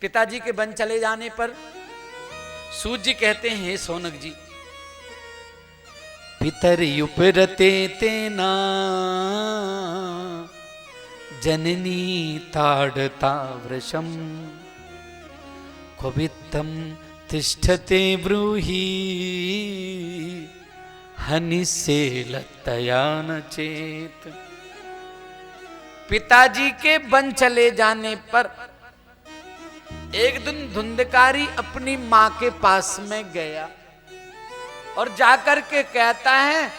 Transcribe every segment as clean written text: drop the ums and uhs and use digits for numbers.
पिताजी के वन चले जाने पर सूत जी कहते हैं, हे सोनक जी, पितर उपरते तेना जननी ताड़ता वृषम कुबित्तम तिष्ठते ब्रूहि हनिसेलतया न चेत। पिताजी के वन चले जाने पर एक दिन धुंधकारी अपनी मां के पास में गया और जाकर के कहता है,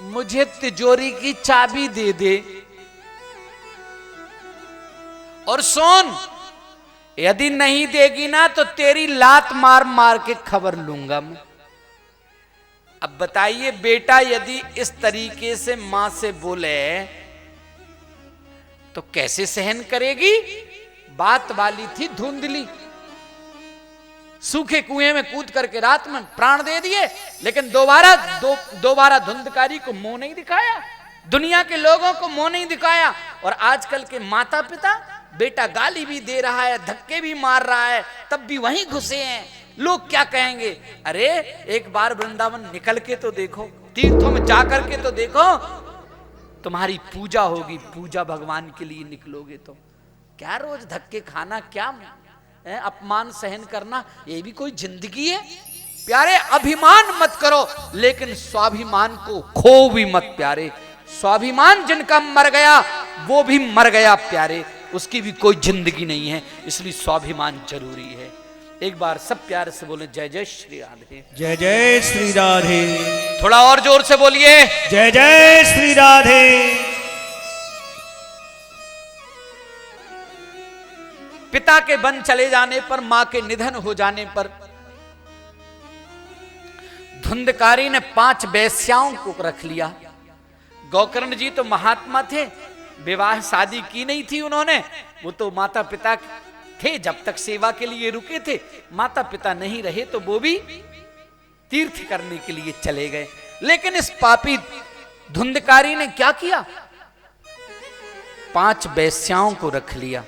मुझे तिजोरी की चाबी दे दे और सोन, यदि नहीं देगी ना तो तेरी लात मार मार के खबर लूंगा मैं। अब बताइए बेटा यदि इस तरीके से मां से बोले तो कैसे सहन करेगी। बात वाली थी धुंधली, सूखे कुएं में कूद करके रात में प्राण दे दिए, लेकिन दोबारा धुंधकारी को मुंह नहीं दिखाया, दुनिया के लोगों को मुंह नहीं दिखाया। और आजकल के माता पिता, बेटा गाली भी दे रहा है, धक्के भी मार रहा है, तब भी वहीं घुसे हैं, लोग क्या कहेंगे। अरे एक बार वृंदावन निकल के तो देखो, तीर्थों में जाकर के तो देखो, तुम्हारी पूजा होगी, पूजा भगवान के लिए निकलोगे तो। क्या रोज धक्के खाना, क्या अपमान सहन करना, ये भी कोई जिंदगी है। प्यारे अभिमान मत करो, लेकिन स्वाभिमान को खो भी मत प्यारे। स्वाभिमान जिनका मर गया वो भी मर गया प्यारे, उसकी भी कोई जिंदगी नहीं है, इसलिए स्वाभिमान जरूरी है। एक बार सब प्यार से बोले जय जय श्री राधे। जय जय श्री राधे। थोड़ा और जोर से बोलिए जय जय श्री राधे। पिता के वन चले जाने पर, मां के निधन हो जाने पर धुंधकारी ने 5 वेश्याओं को रख लिया। गोकर्ण जी तो महात्मा थे, विवाह शादी की नहीं थी उन्होंने, वो तो माता पिता थे, जब तक सेवा के लिए रुके थे। माता पिता नहीं रहे तो वो भी तीर्थ करने के लिए चले गए। लेकिन इस पापी धुंधकारी ने क्या किया, 5 वेश्याओं को रख लिया।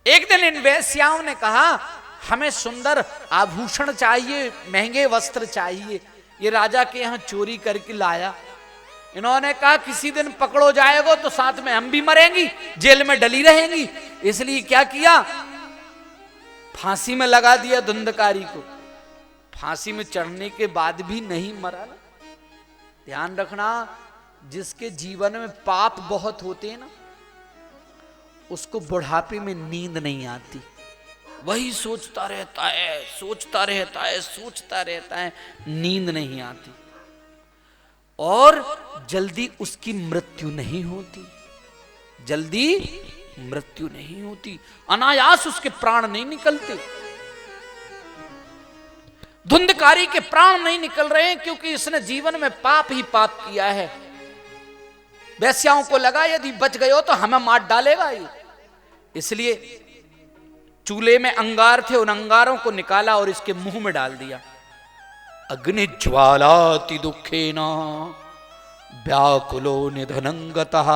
एक दिन इन वेश्याओं ने कहा, हमें सुंदर आभूषण चाहिए, महंगे वस्त्र चाहिए, ये राजा के यहां चोरी करके लाया। इन्होंने कहा किसी दिन पकड़ो जाएगो तो साथ में हम भी मरेंगी, जेल में डली रहेंगी। इसलिए क्या किया, फांसी में लगा दिया धुंधकारी को। फांसी में चढ़ने के बाद भी नहीं मरा। ध्यान रखना, जिसके जीवन में पाप बहुत होते हैं ना, उसको बुढ़ापे में नींद नहीं आती, वही सोचता रहता है, सोचता रहता है, सोचता रहता है, नींद नहीं आती, और जल्दी उसकी मृत्यु नहीं होती, जल्दी मृत्यु नहीं होती, अनायास उसके प्राण नहीं निकलते। धुंधकारी के प्राण नहीं निकल रहे हैं क्योंकि इसने जीवन में पाप ही पाप किया है। वेश्याओं को लगा यदि बच गए हो तो हमें मार डालेगा ये, इसलिए चूल्हे में अंगार थे, उन अंगारों को निकाला और इसके मुंह में डाल दिया। अग्नि ज्वालाति दुखेन व्याकुलो निधनंगतः।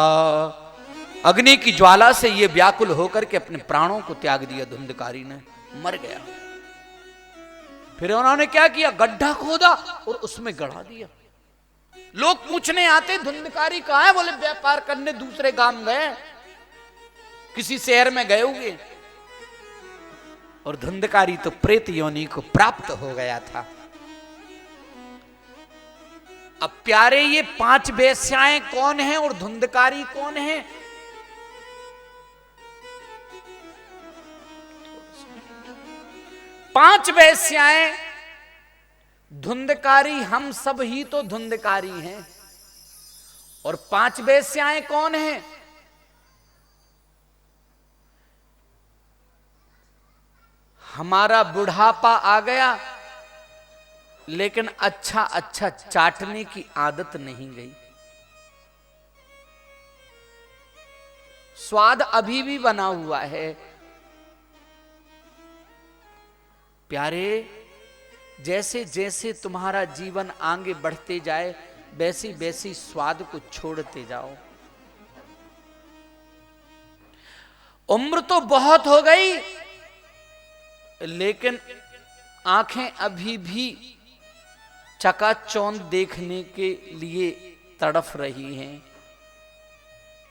अग्नि की ज्वाला से ये व्याकुल होकर के अपने प्राणों को त्याग दिया, धुंधकारी ने मर गया। फिर उन्होंने क्या किया, गड्ढा खोदा और उसमें गड़ा दिया। लोग पूछने आते धुंधकारी कहां है, बोले व्यापार करने दूसरे गांव गए, किसी शहर में गए हुए। और धुंधकारी तो प्रेत योनि को प्राप्त हो गया था। अब प्यारे ये 5 वेश्याएं कौन हैं और धुंधकारी कौन है? 5 वेश्याएं, धुंधकारी हम सब ही तो धुंधकारी हैं। और 5 वेश्याएं कौन हैं? हमारा बुढ़ापा आ गया लेकिन अच्छा अच्छा चाटने की आदत नहीं गई, स्वाद अभी भी बना हुआ है। प्यारे, जैसे जैसे तुम्हारा जीवन आगे बढ़ते जाए वैसी वैसी स्वाद को छोड़ते जाओ। उम्र तो बहुत हो गई, लेकिन आंखें अभी भी चकाचौंध देखने के लिए तड़फ रही हैं।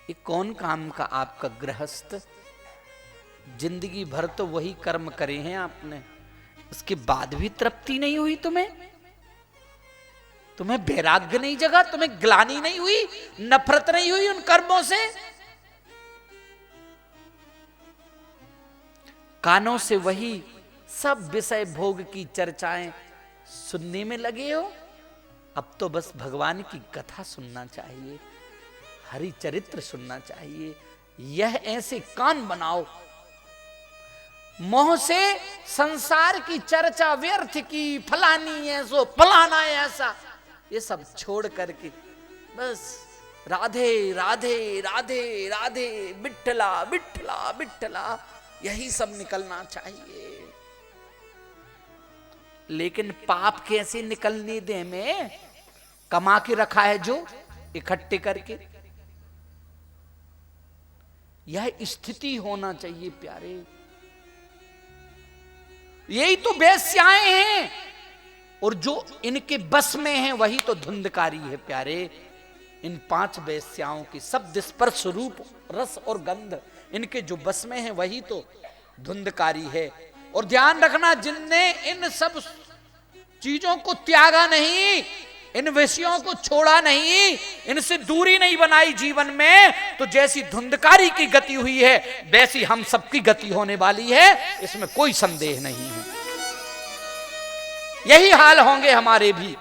ये कौन काम का आपका गृहस्थ? जिंदगी भर तो वही कर्म करे हैं आपने, उसके बाद भी तृप्ति नहीं हुई तुम्हें? तुम्हें वैराग्य नहीं जगा? तुम्हें ग्लानि नहीं हुई? नफरत नहीं हुई उन कर्मों से? कानों से वही सब विषय भोग की चर्चाएं सुनने में लगे हो। अब तो बस भगवान की कथा सुनना चाहिए, हरि चरित्र सुनना चाहिए। यह ऐसे कान बनाओ, मोह से संसार की चर्चा व्यर्थ की, फलानी ऐसो फलाना ऐसा, ये सब छोड़ करके बस राधे राधे राधे राधे, विठ्ठला विठ्ठला विठ्ठला, यही सब निकलना चाहिए। लेकिन पाप कैसे निकलने दे? में कमा के रखा है जो इकट्ठे करके, यह स्थिति होना चाहिए प्यारे। यही तो वेश्याएं हैं, और जो इनके बस में है वही तो धुंधकारी है प्यारे। इन 5 वेश्याओं की शब्द स्पर्श रूप रस और गंध इनके जो बस में है वही तो धुंधकारी है। और ध्यान रखना, जिनने इन सब चीजों को त्यागा नहीं, इन विषयों को छोड़ा नहीं, इनसे दूरी नहीं बनाई जीवन में, तो जैसी धुंधकारी की गति हुई है वैसी हम सबकी गति होने वाली है, इसमें कोई संदेह नहीं है। यही हाल होंगे हमारे भी।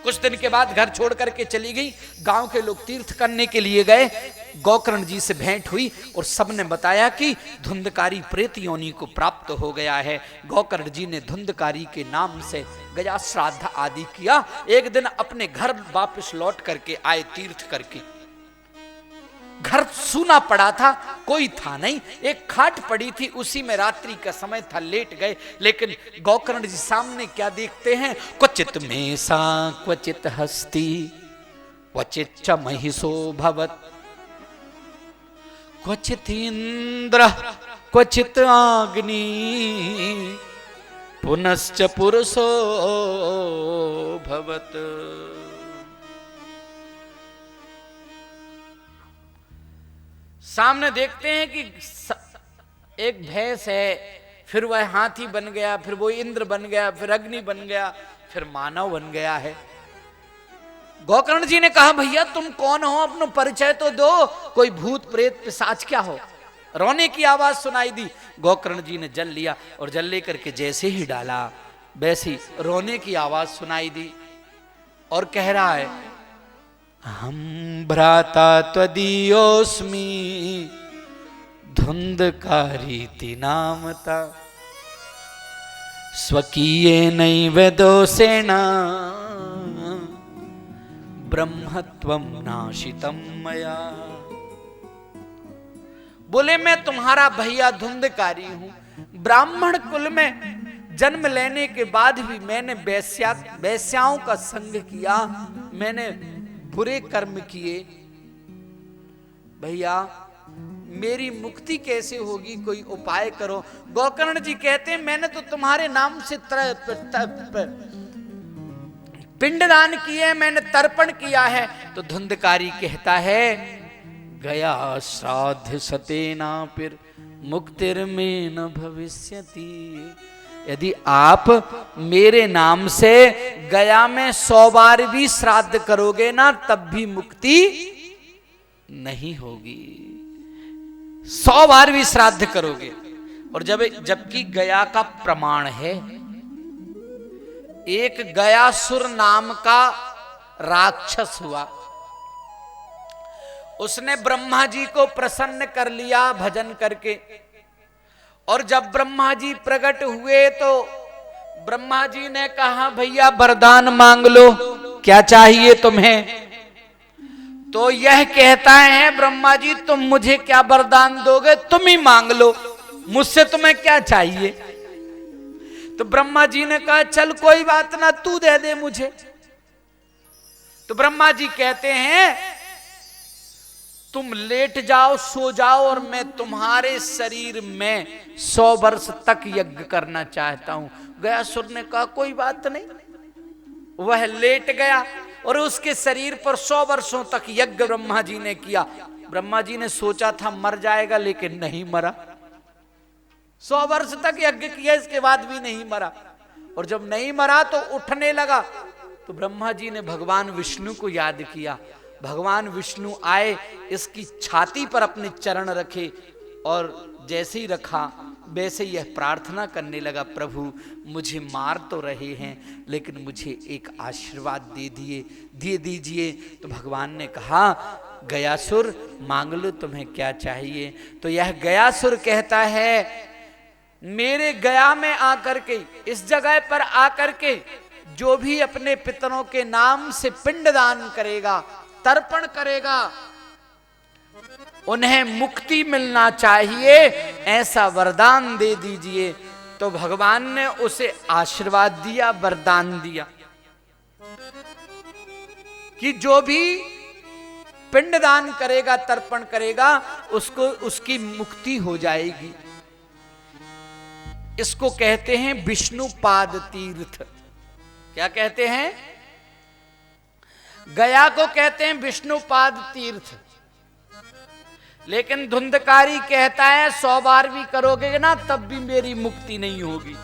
कुछ दिन के बाद घर छोड़ करके चली गई। गांव के लोग तीर्थ करने के लिए गए, गोकर्ण जी से भेंट हुई और सबने बताया कि धुंधकारी प्रेत योनि को प्राप्त हो गया है। गोकर्ण जी ने धुंधकारी के नाम से गया श्राद्ध आदि किया। एक दिन अपने घर वापस लौट करके आए तीर्थ करके। घर सूना पड़ा था, कोई था नहीं, एक खाट पड़ी थी, उसी में रात्रि का समय था, लेट गए। लेकिन गोकर्ण जी सामने क्या देखते हैं? क्वचित में सा क्वचित हस्ती क्वचित च महिषो भवत, क्वचित इंद्र क्वचित अग्नि पुनश्च पुरुषो भवत। सामने देखते हैं कि एक भैंस है, फिर वह हाथी बन गया, फिर वो इंद्र बन गया, फिर अग्नि बन गया, फिर मानव बन गया है। गोकर्ण जी ने कहा, भैया तुम कौन हो? अपना परिचय तो दो, कोई भूत प्रेत पिशाच क्या हो? रोने की आवाज सुनाई दी। गोकर्ण जी ने जल लिया और जल लेकर के जैसे ही डाला वैसी रोने की आवाज सुनाई दी और कह रहा है, हम भ्राता त्वदीयोस्मि धुंधकारीति नामता, स्वकीये नैव दोषेण ब्रह्मत्वं नाशितं मया। बोले मैं तुम्हारा भैया धुंधकारी हूं। ब्राह्मण कुल में जन्म लेने के बाद भी मैंने वेश्याओं का संग किया, मैंने बुरे कर्म किए। भैया मेरी मुक्ति कैसे होगी? कोई उपाय करो। गोकर्ण जी कहते हैं, मैंने तो तुम्हारे नाम से पिंडदान किए, मैंने तर्पण किया है। तो धुंधकारी कहता है, गया श्राद्ध सतेना फिर मुक्तिर्मेन भविष्यति। यदि आप मेरे नाम से गया में 100 बार भी श्राद्ध करोगे ना, तब भी मुक्ति नहीं होगी। 100 बार भी श्राद्ध करोगे। और जबकि गया का प्रमाण है, एक गयासुर नाम का राक्षस हुआ, उसने ब्रह्मा जी को प्रसन्न कर लिया भजन करके। और जब ब्रह्मा जी प्रकट हुए तो ब्रह्मा जी ने कहा, भैया वरदान मांग लो, क्या चाहिए तुम्हें? तो यह कहता है, ब्रह्मा जी तुम मुझे क्या वरदान दोगे? तुम ही मांग लो, मुझसे तुम्हें क्या चाहिए? तो ब्रह्मा जी ने कहा, चल कोई बात ना, तू दे दे मुझे। तो तो ब्रह्मा जी कहते हैं तुम लेट जाओ, सो जाओ, और मैं तुम्हारे शरीर में 100 वर्ष तक यज्ञ करना चाहता हूं। गयासुर ने कहा कोई बात नहीं। वह लेट गया और उसके शरीर पर 100 वर्षों तक यज्ञ ब्रह्मा जी ने किया। ब्रह्मा जी ने सोचा था मर जाएगा, लेकिन नहीं मरा। 100 वर्ष तक यज्ञ किया, इसके बाद भी नहीं मरा। और जब नहीं मरा तो उठने लगा, तो ब्रह्मा जी ने भगवान विष्णु को याद किया। भगवान विष्णु आए, इसकी छाती पर अपने चरण रखे, और जैसे ही रखा वैसे यह प्रार्थना करने लगा, प्रभु मुझे मार तो रहे हैं, लेकिन मुझे एक आशीर्वाद दे दीजिए। तो भगवान ने कहा गयासुर मांग लो, तुम्हें क्या चाहिए। तो यह गयासुर कहता है मेरे गया में आकर के, इस जगह पर आकर के जो भी अपने पितरों के नाम से पिंडदान करेगा, तर्पण करेगा, उन्हें मुक्ति मिलना चाहिए, ऐसा वरदान दे दीजिए। तो भगवान ने उसे आशीर्वाद दिया, वरदान दिया कि जो भी पिंडदान करेगा, तर्पण करेगा, उसको उसकी मुक्ति हो जाएगी। इसको कहते हैं विष्णु पाद तीर्थ। क्या कहते हैं? गया को कहते हैं विष्णु पाद तीर्थ। लेकिन धुंधकारी कहता है 100 बार भी करोगे ना तब भी मेरी मुक्ति नहीं होगी।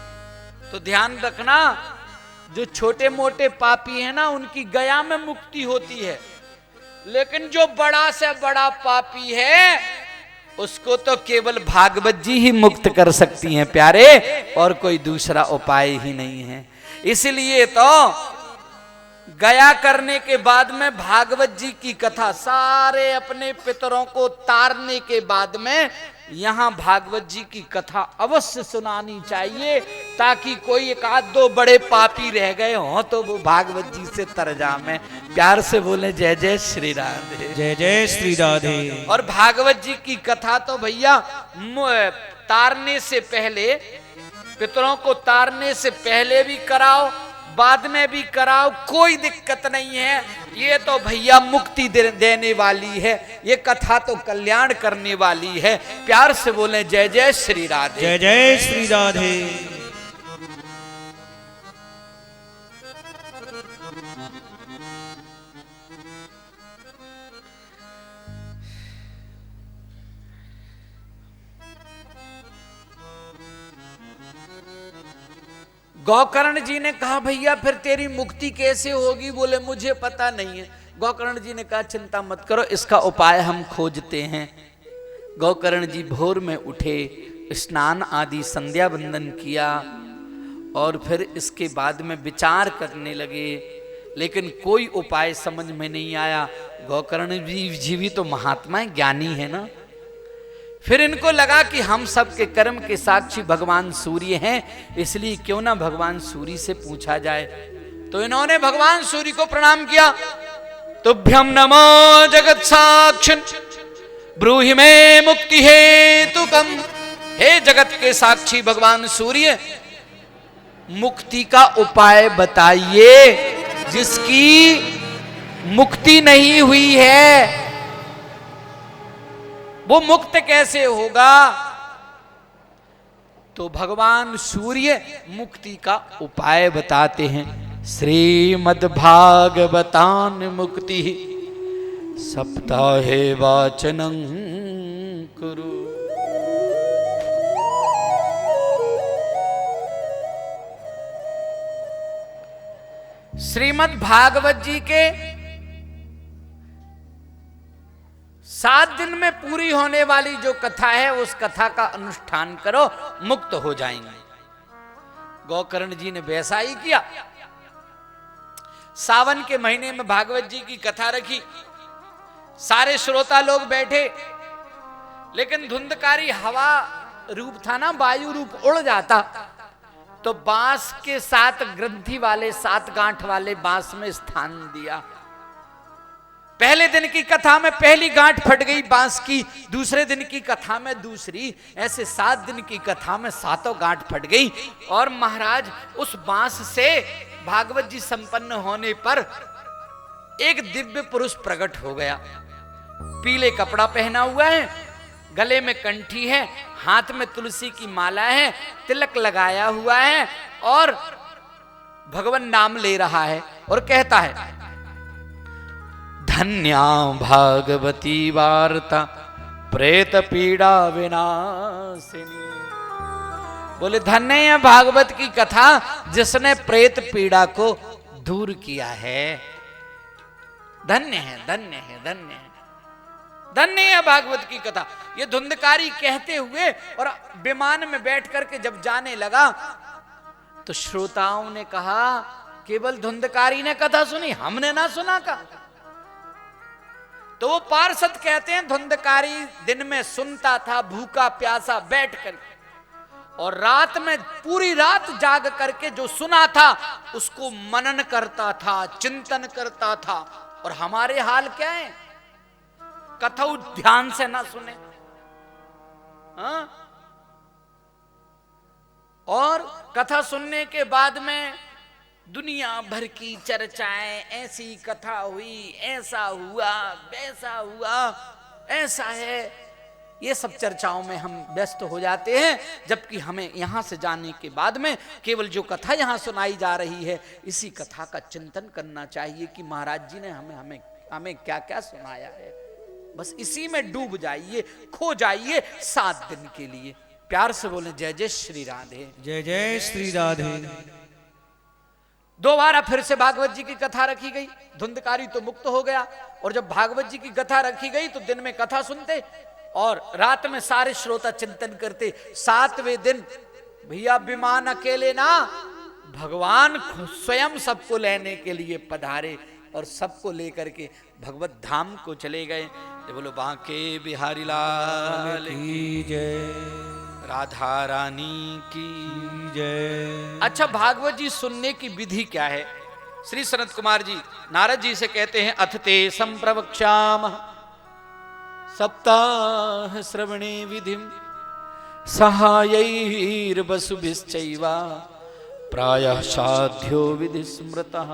तो ध्यान रखना, जो छोटे मोटे पापी है ना उनकी गया में मुक्ति होती है, लेकिन जो बड़ा से बड़ा पापी है उसको तो केवल भागवत जी ही मुक्त कर सकती हैं प्यारे, और कोई दूसरा उपाय ही नहीं है। इसलिए तो गया करने के बाद में भागवत जी की कथा, सारे अपने पितरों को तारने के बाद में यहां भागवत जी की कथा अवश्य सुनानी चाहिए, ताकि कोई एक आध दो बड़े पापी रह गए हों तो वो भागवत जी से तर जाए। प्यार से बोले जय जय श्री राधे, जय जय श्री राधे। और भागवत जी की कथा तो भैया तारने से पहले, पितरों को तारने से पहले भी कराओ, बाद में भी कराओ, कोई दिक्कत नहीं है। ये तो भैया मुक्ति देने वाली है, ये कथा तो कल्याण करने वाली है। प्यार से बोले जय जय श्री राधे, जय जय श्री राधे। गौकर्ण जी ने कहा भैया फिर तेरी मुक्ति कैसे होगी? बोले मुझे पता नहीं है। गौकर्ण जी ने कहा चिंता मत करो, इसका उपाय हम खोजते हैं। गौकर्ण जी भोर में उठे, स्नान आदि संध्या वंदन किया, और फिर इसके बाद में विचार करने लगे, लेकिन कोई उपाय समझ में नहीं आया। गौकर्ण जी भी तो महात्मा है, ज्ञानी है ना। फिर इनको लगा कि हम सब के कर्म के साक्षी भगवान सूर्य हैं, इसलिए क्यों ना भगवान सूर्य से पूछा जाए। तो इन्होंने भगवान सूर्य को प्रणाम किया। तुभ्यम नमो जगत साक्षिन् ब्रूहि मे मुक्ति हेतुकम्। हे जगत के साक्षी भगवान सूर्य, मुक्ति का उपाय बताइए। जिसकी मुक्ति नहीं हुई है वो मुक्त कैसे होगा? तो भगवान सूर्य मुक्ति का उपाय बताते हैं। श्रीमद्भागवतान मुक्ति सप्ताहे वाचनं कुरु। श्रीमद्भागवत जी के 7 दिन में पूरी होने वाली जो कथा है उस कथा का अनुष्ठान करो, मुक्त हो जाएंगे। गौकर्ण जी ने वैसा ही किया। सावन के महीने में भागवत जी की कथा रखी, सारे श्रोता लोग बैठे, लेकिन धुंधकारी हवा रूप था ना, वायु रूप उड़ जाता, तो बांस के 7 ग्रंथि वाले 7 गांठ वाले बांस में स्थान दिया। पहले दिन की कथा में पहली गांठ फट गई बांस की, दूसरे दिन की कथा में दूसरी, ऐसे 7 दिन की कथा में 7 गांठ फट गई। और महाराज उस बांस से भागवत जी संपन्न होने पर एक दिव्य पुरुष प्रकट हो गया। पीले कपड़ा पहना हुआ है, गले में कंठी है, हाथ में तुलसी की माला है, तिलक लगाया हुआ है और भगवान नाम ले रहा है और कहता है, धन्या भागवती वार्ता प्रेत पीड़ा विनाशिनी। बोले धन्य है भागवत की कथा जिसने प्रेत पीड़ा को दूर किया है। धन्य है, धन्य है, धन्य है, धन्य है भागवत की कथा। ये धुंधकारी कहते हुए और विमान में बैठ करके जब जाने लगा तो श्रोताओं ने कहा, केवल धुंधकारी ने कथा सुनी, हमने ना सुना का। तो वो पार्षद कहते हैं, धुंधकारी दिन में सुनता था भूखा प्यासा बैठ कर, और रात में पूरी रात जाग करके जो सुना था उसको मनन करता था, चिंतन करता था। और हमारे हाल क्या है, कथा ध्यान से ना सुने। हाँ? और कथा सुनने के बाद में दुनिया भर की चर्चाएं, ऐसी कथा हुई, ऐसा हुआ, वैसा हुआ, ऐसा है, ये सब चर्चाओं में हम व्यस्त हो जाते हैं। जबकि हमें यहां से जाने के बाद में केवल जो कथा यहां सुनाई जा रही है, इसी कथा का चिंतन करना चाहिए कि महाराज जी ने हमें क्या क्या सुनाया है। बस इसी में डूब जाइए, खो जाइए 7 दिन के लिए। प्यार से बोले जय जय श्री राधे, जय जय श्री राधे। दोबारा फिर से भागवत जी की कथा रखी गई। धुंधकारी तो मुक्त हो गया, और जब भागवत जी की कथा रखी गई तो दिन में कथा सुनते और रात में सारे श्रोता चिंतन करते। 7वें दिन भैया विमान अकेले ना, भगवान स्वयं सबको लेने के लिए पधारे और सबको लेकर के भगवत धाम को चले गए। बोलो बांके बिहारी लाल की जय, राधा रानी की जय। अच्छा, भागवत जी सुनने की विधि क्या है? श्री सनत कुमार जी नारद जी से कहते हैं, अथ ते संप्रवक्ष्याम सप्ताह श्रवणे विधिम सहायैर्वसुभिश्चैव प्रायः साध्यो विधि स्मृतः।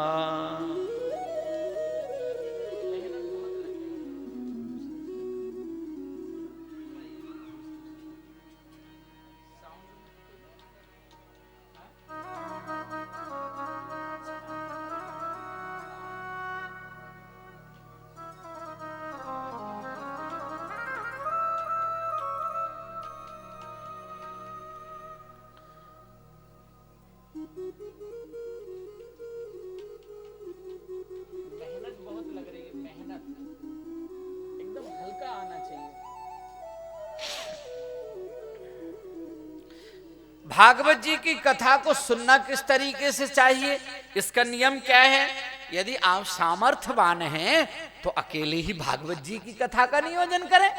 मेहनत बहुत लग रही है, मेहनत एकदम हल्का आना चाहिए। भागवत जी की कथा को सुनना किस तरीके से चाहिए, इसका नियम क्या है? यदि आप सामर्थ्यवान हैं तो अकेले ही भागवत जी की कथा का नियोजन करें।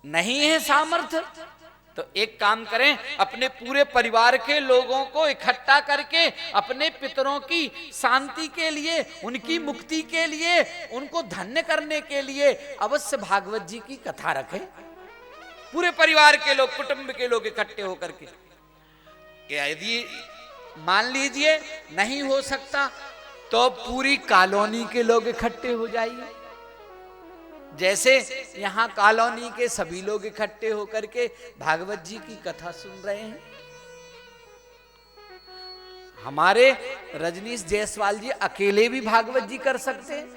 नहीं है सामर्थ्य तो एक काम करें, अपने पूरे परिवार के लोगों को इकट्ठा करके अपने पितरों की शांति के लिए, उनकी मुक्ति के लिए, उनको धन्य करने के लिए अवश्य भागवत जी की कथा रखें। पूरे परिवार के लोग, कुटुंब के लोग इकट्ठे होकर के। यदि मान लीजिए नहीं हो सकता तो पूरी कॉलोनी के लोग इकट्ठे हो जाइए। जैसे यहां कॉलोनी के सभी लोग इकट्ठे होकर के भागवत जी की कथा सुन रहे हैं। हमारे रजनीश जायसवाल जी अकेले भी भागवत जी कर सकते हैं,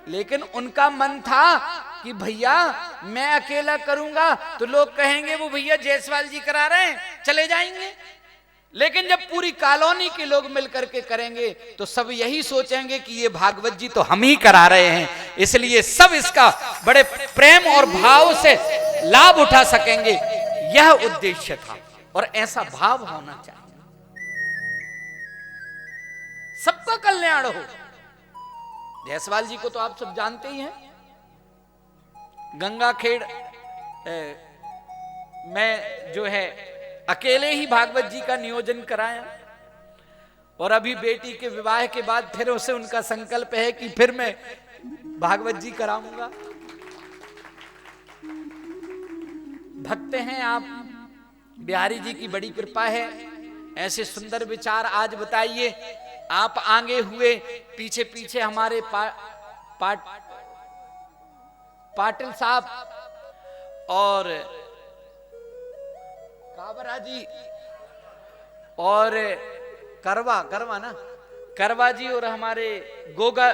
लेकिन उनका मन था कि भैया मैं अकेला करूंगा तो लोग कहेंगे वो भैया जायसवाल जी करा रहे हैं, चले जाएंगे। लेकिन जब पूरी कॉलोनी के लोग मिलकर के करेंगे तो सब यही सोचेंगे कि ये भागवत जी तो हम ही करा रहे हैं, इसलिए सब इसका बड़े प्रेम और भाव से लाभ उठा सकेंगे। यह उद्देश्य था और ऐसा भाव होना चाहिए, सबका कल्याण हो। जायसवाल जी को तो आप सब जानते ही हैं। गंगाखेड़ में जो है अकेले ही भागवत जी का नियोजन कराया, और अभी बेटी के विवाह के बाद फिर उसे उनका संकल्प है कि फिर मैं भागवत जी कराऊंगा। भक्त हैं आप, बिहारी जी की बड़ी कृपा है। ऐसे सुंदर विचार आज बताइए आप आगे हुए, पीछे पीछे हमारे पाटिल साहब और काबरा जी और करवा ना, करवा जी और हमारे गोगा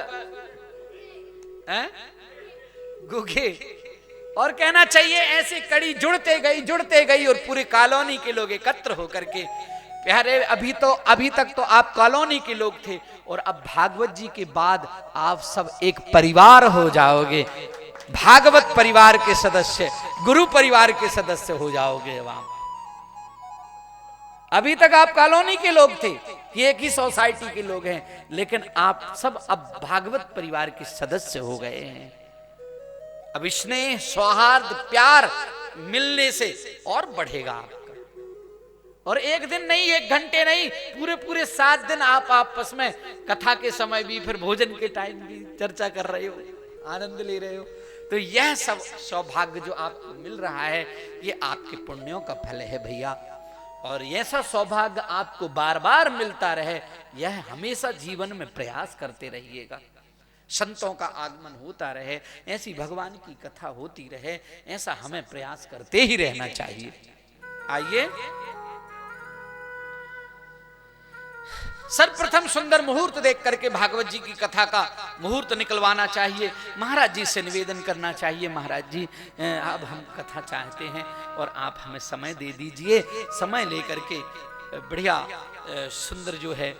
गुगे, और कहना चाहिए ऐसे कड़ी जुड़ते गई और पूरी कॉलोनी के लोग एकत्र होकर के, प्यारे अभी तक तो आप कॉलोनी के लोग थे और अब भागवत जी के बाद आप सब एक परिवार हो जाओगे, भागवत परिवार के सदस्य, गुरु परिवार के सदस्य हो जाओगे। अभी तक आप कॉलोनी के लोग थे, एक ही सोसाइटी के लोग हैं, लेकिन आप सब अब भागवत परिवार के सदस्य हो गए हैं। अब स्नेह, सौहार्द, प्यार मिलने से और बढ़ेगा आपका। और एक दिन नहीं, एक घंटे नहीं, पूरे 7 दिन आप आपस में कथा के समय भी, फिर भोजन के टाइम भी चर्चा कर रहे हो, आनंद ले रहे हो। तो यह सब सौभाग्य जो आपको मिल रहा है, ये आपके पुण्यों का फल है भैया। और ऐसा सौभाग्य आपको बार बार मिलता रहे, यह हमेशा जीवन में प्रयास करते रहिएगा। संतों का आगमन होता रहे, ऐसी भगवान की कथा होती रहे, ऐसा हमें प्रयास करते ही रहना चाहिए। आइए, सर्वप्रथम सुंदर मुहूर्त देख करके भागवत जी की कथा का मुहूर्त निकलवाना चाहिए। महाराज जी से निवेदन करना चाहिए, महाराज जी अब हम कथा चाहते हैं और आप हमें समय दे दीजिए। समय लेकर के बढ़िया सुंदर जो है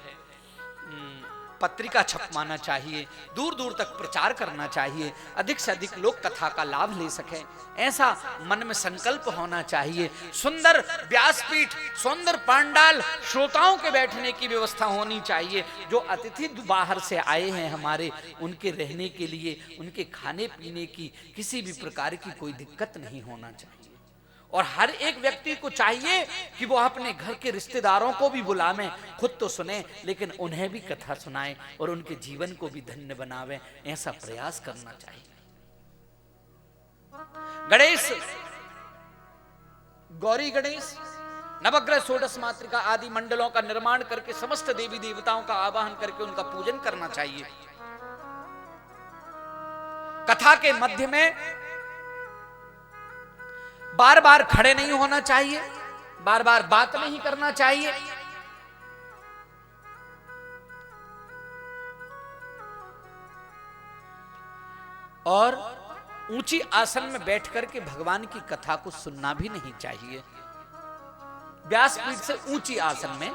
पत्रिका छपवाना चाहिए, दूर दूर तक प्रचार करना चाहिए, अधिक से अधिक लोग कथा का लाभ ले सकें, ऐसा मन में संकल्प होना चाहिए। सुंदर व्यासपीठ, सुंदर पंडाल, श्रोताओं के बैठने की व्यवस्था होनी चाहिए। जो अतिथि बाहर से आए हैं हमारे, उनके रहने के लिए, उनके खाने पीने की किसी भी प्रकार की कोई दिक्कत नहीं होना चाहिए। और हर एक व्यक्ति को चाहिए कि वो अपने घर के रिश्तेदारों को भी बुलावें, खुद तो सुने लेकिन उन्हें भी कथा सुनाएं और उनके जीवन को भी धन्य बनावें, ऐसा प्रयास करना चाहिए। गणेश, गौरी गणेश, नवग्रह, षोडश मातृका आदि मंडलों का निर्माण करके समस्त देवी देवताओं का आवाहन करके उनका पूजन करना चाहिए। कथा के मध्य में बार बार खड़े नहीं होना चाहिए, बार बार बात नहीं करना चाहिए। और ऊंची आसन में बैठ करके भगवान की कथा को सुनना भी नहीं चाहिए। व्यासपीठ से ऊंची आसन में,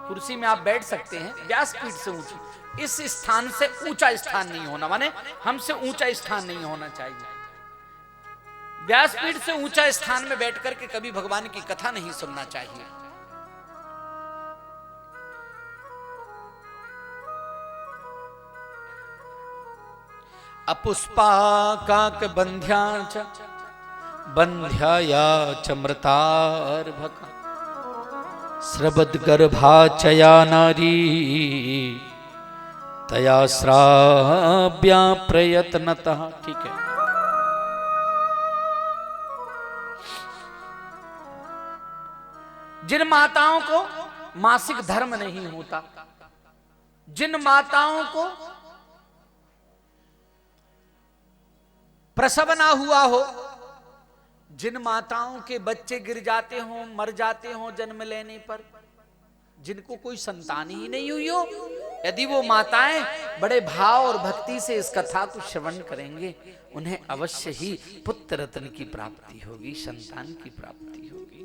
कुर्सी में आप बैठ सकते हैं, व्यासपीठ से ऊंची, इस स्थान से ऊंचा स्थान नहीं होना, माने हमसे ऊंचा स्थान नहीं होना चाहिए। व्यासपीठ से ऊंचा स्थान में बैठ करके कभी भगवान की कथा नहीं सुनना चाहिए। अपुष्पाकाक बंध्याच बंध्याया चमृतार्भका स्रवद गर्भाचया नारी तया श्राव्या प्रयत्नतः। ठीक है, जिन माताओं को मासिक धर्म नहीं होता, जिन माताओं को प्रसव ना हुआ हो, जिन माताओं के बच्चे गिर जाते हों, मर जाते हों जन्म लेने पर, जिनको कोई संतान ही नहीं हुई हो, यदि वो माताएं बड़े भाव और भक्ति से इस कथा को श्रवण करेंगे, उन्हें अवश्य ही पुत्र रत्न की प्राप्ति होगी, संतान की प्राप्ति होगी।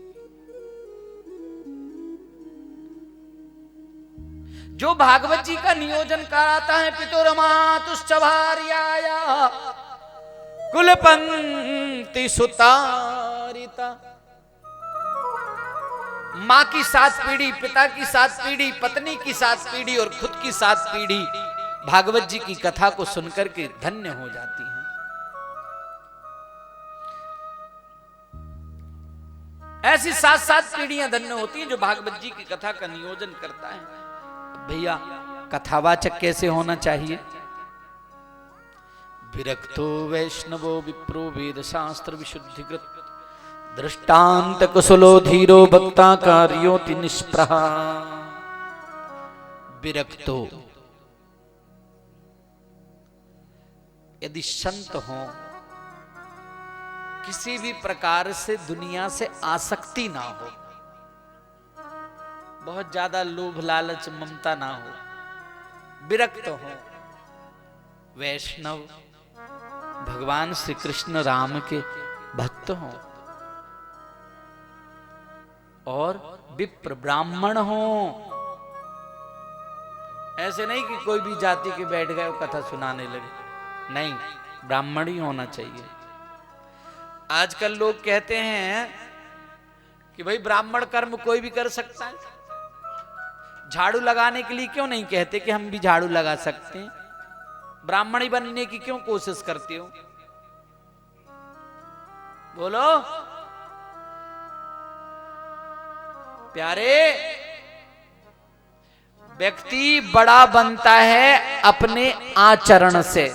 जो भागवत जी का नियोजन कराता है, पितुर्मातुश्च भार्याया कुलपंक्ति सुतारिता, माँ की 7 पीढ़ी, पिता की 7 पीढ़ी, पत्नी की 7 पीढ़ी और खुद की 7 पीढ़ी भागवत जी की कथा को सुनकर के धन्य हो जाती हैं। ऐसी 7 पीढ़ियां धन्य होती हैं जो भागवत जी की कथा का नियोजन करता है। भैया, कथावाचक कैसे होना चाहिए? विरक्तो वैष्णवो विप्रो वेद शास्त्र विशुद्धिकृत दृष्टांत कुशलो धीरो भक्ता कार्योति निष्प्रहा विरक्तो। यदि संत हो, किसी भी प्रकार से दुनिया से आसक्ति ना हो, बहुत ज्यादा लोभ लालच ममता ना हो, विरक्त हो, वैष्णव भगवान श्री कृष्ण राम के भक्त हो, और विप्र ब्राह्मण हो। ऐसे नहीं कि कोई भी जाति के बैठ गए कथा सुनाने लगे, नहीं, ब्राह्मण ही होना चाहिए। आजकल लोग कहते हैं कि भाई ब्राह्मण कर्म कोई भी कर सकता है, झाड़ू लगाने के लिए क्यों नहीं कहते कि हम भी झाड़ू लगा सकते हैं? ब्राह्मण ही बनने की क्यों कोशिश करते हो? बोलो प्यारे, व्यक्ति बड़ा बनता है अपने आचरण से।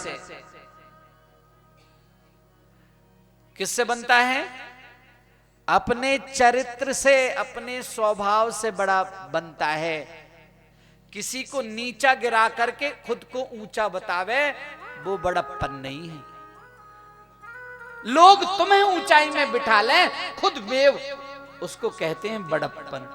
किससे बनता है? अपने चरित्र से, अपने स्वभाव से बड़ा बनता है। किसी को नीचा गिरा करके खुद को ऊंचा बतावे, वो बड़प्पन नहीं है। लोग तुम्हें ऊंचाई में बिठा लें, खुद बेव, उसको कहते हैं बड़प्पन।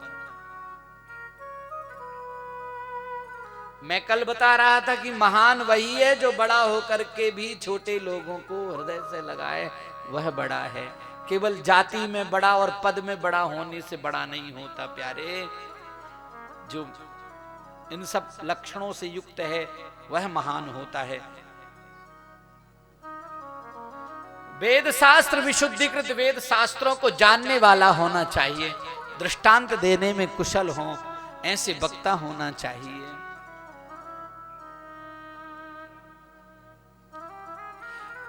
मैं कल बता रहा था कि महान वही है जो बड़ा होकर के भी छोटे लोगों को हृदय से लगाए, वह बड़ा है। केवल जाति में बड़ा और पद में बड़ा होने से बड़ा नहीं होता प्यारे। जो इन सब लक्षणों से युक्त है वह महान होता है। वेद शास्त्र विशुद्धिकृत, वेद शास्त्रों को जानने वाला होना चाहिए, दृष्टांत देने में कुशल हो, ऐसे वक्ता होना चाहिए।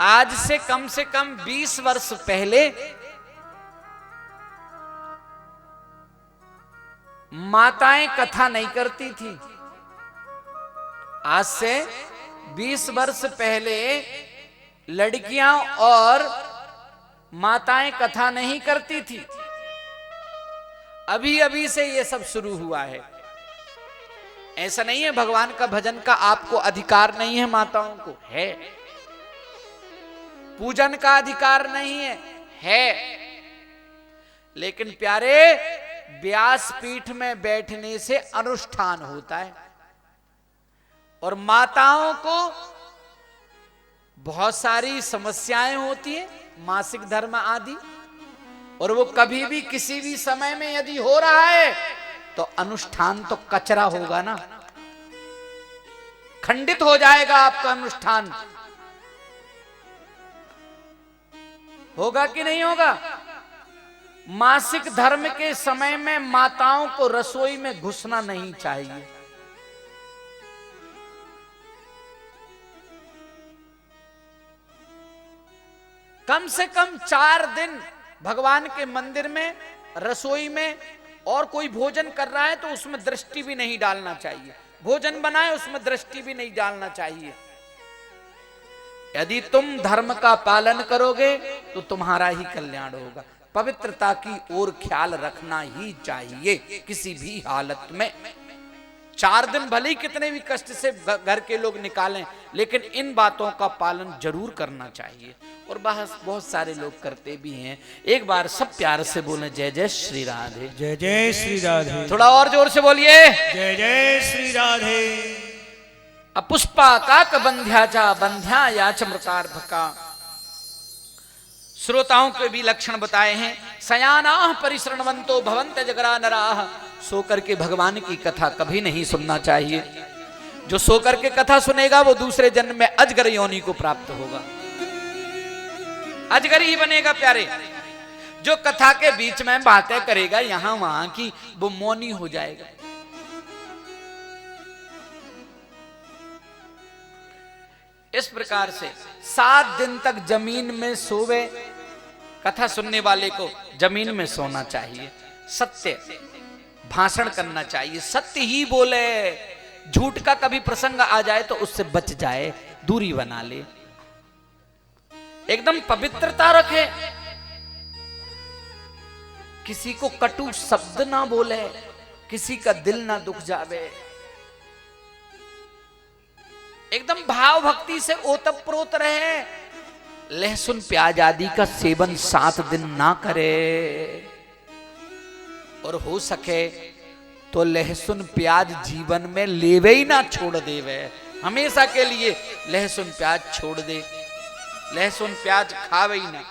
आज से कम 20 वर्ष पहले माताएं कथा नहीं करती थी। आज से 20 वर्ष पहले लड़कियां और माताएं कथा नहीं करती थी। अभी अभी से ये सब शुरू हुआ है। ऐसा नहीं है भगवान का भजन का आपको अधिकार नहीं है, माताओं को है। पूजन का अधिकार नहीं है, है। लेकिन प्यारे, व्यासपीठ में बैठने से अनुष्ठान होता है, और माताओं को बहुत सारी समस्याएं होती है, मासिक धर्म आदि, और वो कभी भी किसी भी समय में यदि हो रहा है तो अनुष्ठान तो कचरा होगा ना, खंडित हो जाएगा आपका अनुष्ठान। होगा कि नहीं होगा? मासिक धर्म के समय में माताओं को रसोई में घुसना नहीं चाहिए। कम से कम 4 दिन भगवान के मंदिर में, रसोई में, और कोई भोजन कर रहा है तो उसमें दृष्टि भी नहीं डालना चाहिए। भोजन बनाए उसमें दृष्टि भी नहीं डालना चाहिए। यदि तुम धर्म का पालन करोगे तो तुम्हारा ही कल्याण होगा। पवित्रता की ओर ख्याल रखना ही चाहिए किसी भी हालत में। 4 दिन भले ही कितने भी कष्ट से घर के लोग निकालें, लेकिन इन बातों का पालन जरूर करना चाहिए, और बहुत सारे लोग करते भी हैं। एक बार सब प्यार से बोले जय जय श्री राधे। जय जय श्री राधे। थोड़ा और जोर से बोलिए जय जय श्री राधे। अपुष्पा काक बंध्याचा बंध्या याच मृतार्भका। श्रोताओं के भी लक्षण बताए हैं। सयानाः परिश्रणवंतो भवन्त जगरा नराः। सो करके भगवान की कथा कभी नहीं सुनना चाहिए। जो सो करके कथा सुनेगा वो दूसरे जन्म में अजगर योनि को प्राप्त होगा, अजगर ही बनेगा प्यारे। जो कथा के बीच में बातें करेगा यहां वहां की, वो मौनी हो जाएगा। इस प्रकार से 7 दिन तक जमीन में सोवे। कथा सुनने वाले को जमीन में सोना चाहिए, सत्य भाषण करना चाहिए, सत्य ही बोले। झूठ का कभी प्रसंग आ जाए तो उससे बच जाए, दूरी बना ले, एकदम पवित्रता रखे। किसी को कटु शब्द ना बोले, किसी का दिल ना दुख जावे। एकदम भाव भक्ति से ओतप्रोत रहे, लहसुन प्याज आदि का सेवन 7 दिन ना करे, और हो सके तो लहसुन प्याज जीवन में लेवे ही ना, छोड़ देवे, हमेशा के लिए लहसुन प्याज छोड़ दे, लहसुन प्याज खावे ही ना।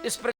इस प्रकार